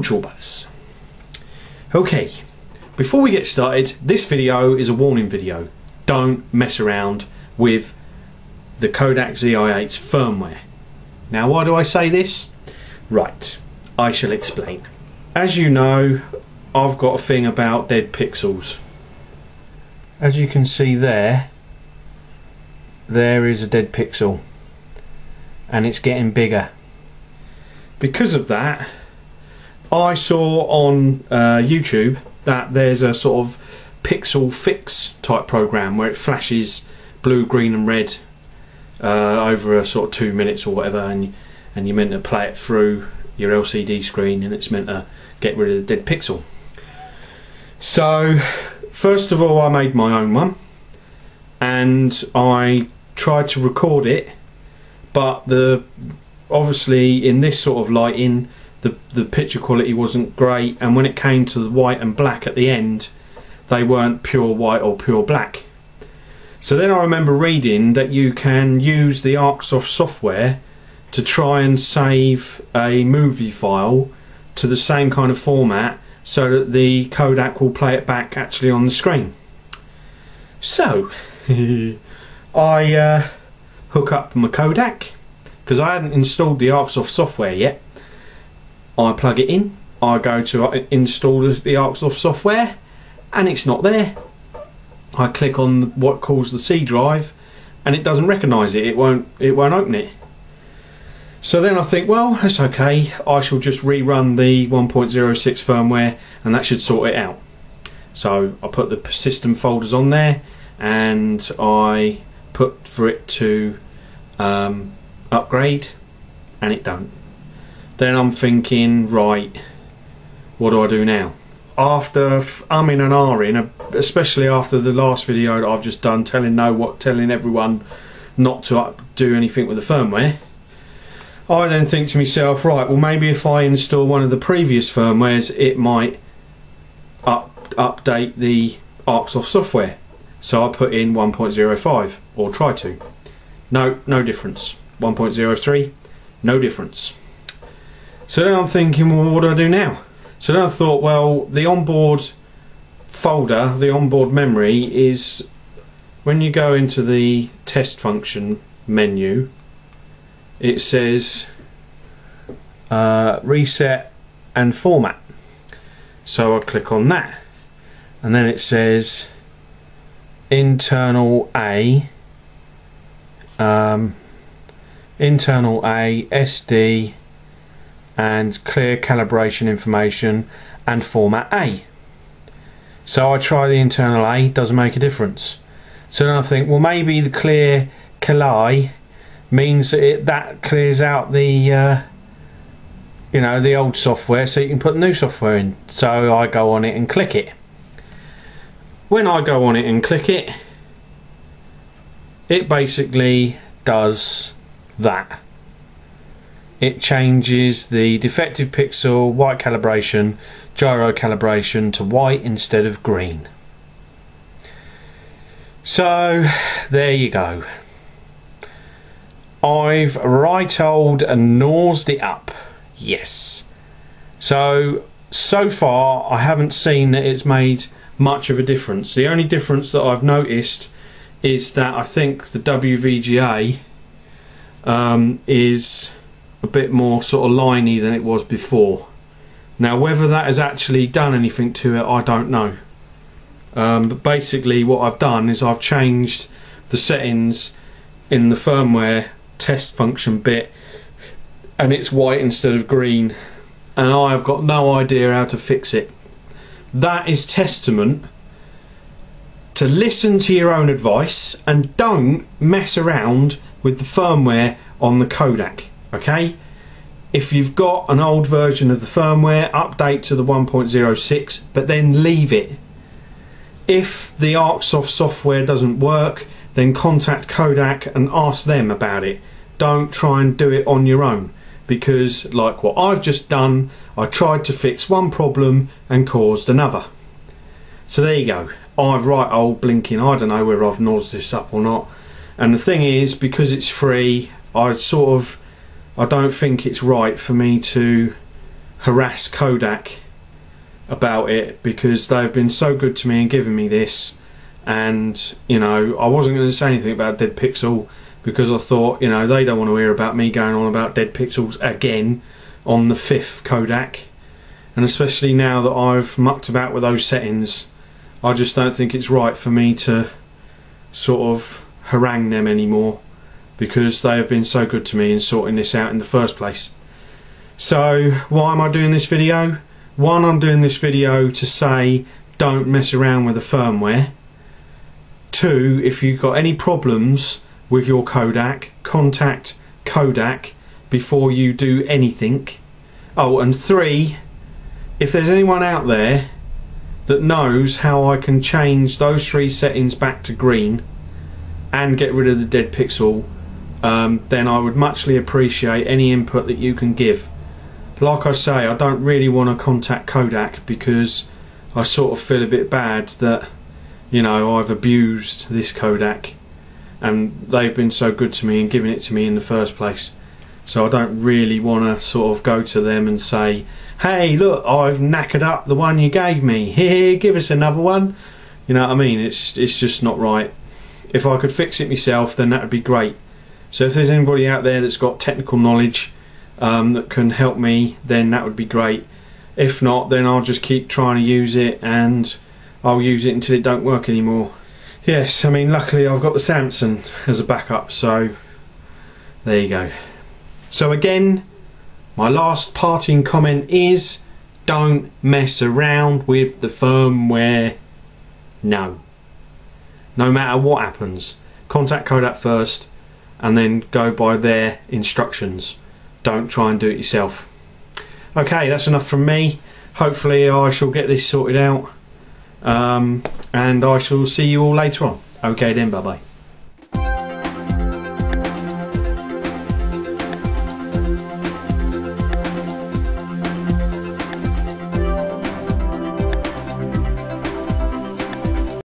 YouTubers. Okay, before we get started, this video is a warning video. Don't mess around with the Kodak zi8's firmware. Now, why do I say this? Right, I shall explain. As you know, I've got a thing about dead pixels. As you can see there is a dead pixel, and it's getting bigger. Because of that, I saw on YouTube that there's a sort of pixel fix type program where it flashes blue, green and red over a sort of 2 minutes or whatever, and you're meant to play it through your LCD screen, and it's meant to get rid of the dead pixel. So first of all, I made my own one and I tried to record it, but obviously in this sort of lighting the picture quality wasn't great, and when it came to the white and black at the end, they weren't pure white or pure black. So then I remember reading that you can use the Arcsoft software to try and save a movie file to the same kind of format so that the Kodak will play it back actually on the screen. So I hook up my Kodak, because I hadn't installed the Arcsoft software yet. I plug it in, I go to install the Arcsoft software, and it's not there. I click on what calls the C drive, and it doesn't recognise it. It won't open it. So then I think, well, that's okay. I shall just rerun the 1.06 firmware, and that should sort it out. So I put the system folders on there, and I put for it to upgrade, and it don't. Then I'm thinking, right, what do I do now? After umming and ahhing, especially after the last video that I've just done telling everyone not to do anything with the firmware, I then think to myself, right, well, maybe if I install one of the previous firmwares, it might update the Arcsoft software. So I put in 1.05, or try to. No difference. 1.03, no difference. So then I'm thinking, well, what do I do now? So then I thought, well, the onboard folder, the onboard memory, is when you go into the test function menu, it says reset and format. So I click on that, and then it says internal A, SD, and clear calibration information and format A. So I try the internal A, doesn't make a difference. So then I think, well, maybe the clear calib means that that clears out the the old software, so you can put new software in. So I go on it and click it. When I go on it and click it, it basically does that. It changes the defective pixel, white calibration, gyro calibration to white instead of green. So there you go. I've right old and nosed it up. Yes. So far I haven't seen that it's made much of a difference. The only difference that I've noticed is that I think the WVGA is a bit more sort of liney than it was before. Now, whether that has actually done anything to it, I don't know. But basically what I've done is I've changed the settings in the firmware test function bit, and it's white instead of green, and I have got no idea how to fix it. That is testament to listen to your own advice and don't mess around with the firmware on the Kodak. Okay, if you've got an old version of the firmware, update to the 1.06, but then leave it. If the Arcsoft software doesn't work, then contact Kodak and ask them about it. Don't try and do it on your own, because like what I've just done, I tried to fix one problem and caused another. So there you go. I've right old blinking, I don't know whether I've nosed this up or not. And the thing is, because it's free, I don't think it's right for me to harass Kodak about it, because they've been so good to me and giving me this. And you know, I wasn't going to say anything about dead pixel, because I thought, you know, they don't want to hear about me going on about dead pixels again on the 5th Kodak. And especially now that I've mucked about with those settings, I just don't think it's right for me to sort of harangue them anymore, because they have been so good to me in sorting this out in the first place. So why am I doing this video? One, I'm doing this video to say don't mess around with the firmware. Two, if you've got any problems with your Kodak, contact Kodak before you do anything. Oh, and three, if there's anyone out there that knows how I can change those 3 settings back to green and get rid of the dead pixel, then I would muchly appreciate any input that you can give. Like I say, I don't really want to contact Kodak, because I sort of feel a bit bad that, you know, I've abused this Kodak and they've been so good to me and giving it to me in the first place. So I don't really want to sort of go to them and say, hey look, I've knackered up the one you gave me, here, give us another one. You know what I mean? It's just not right. If I could fix it myself, then that would be great. So if there's anybody out there that's got technical knowledge that can help me, then that would be great. If not, then I'll just keep trying to use it, and I'll use it until it don't work anymore. Yes, I mean, luckily I've got the Samsung as a backup, so there you go. So again, my last parting comment is, don't mess around with the firmware. No matter what happens, contact Kodak first and then go by their instructions. Don't try and do it yourself. Okay, that's enough from me. Hopefully I shall get this sorted out, and I shall see you all later on. Okay then, bye bye.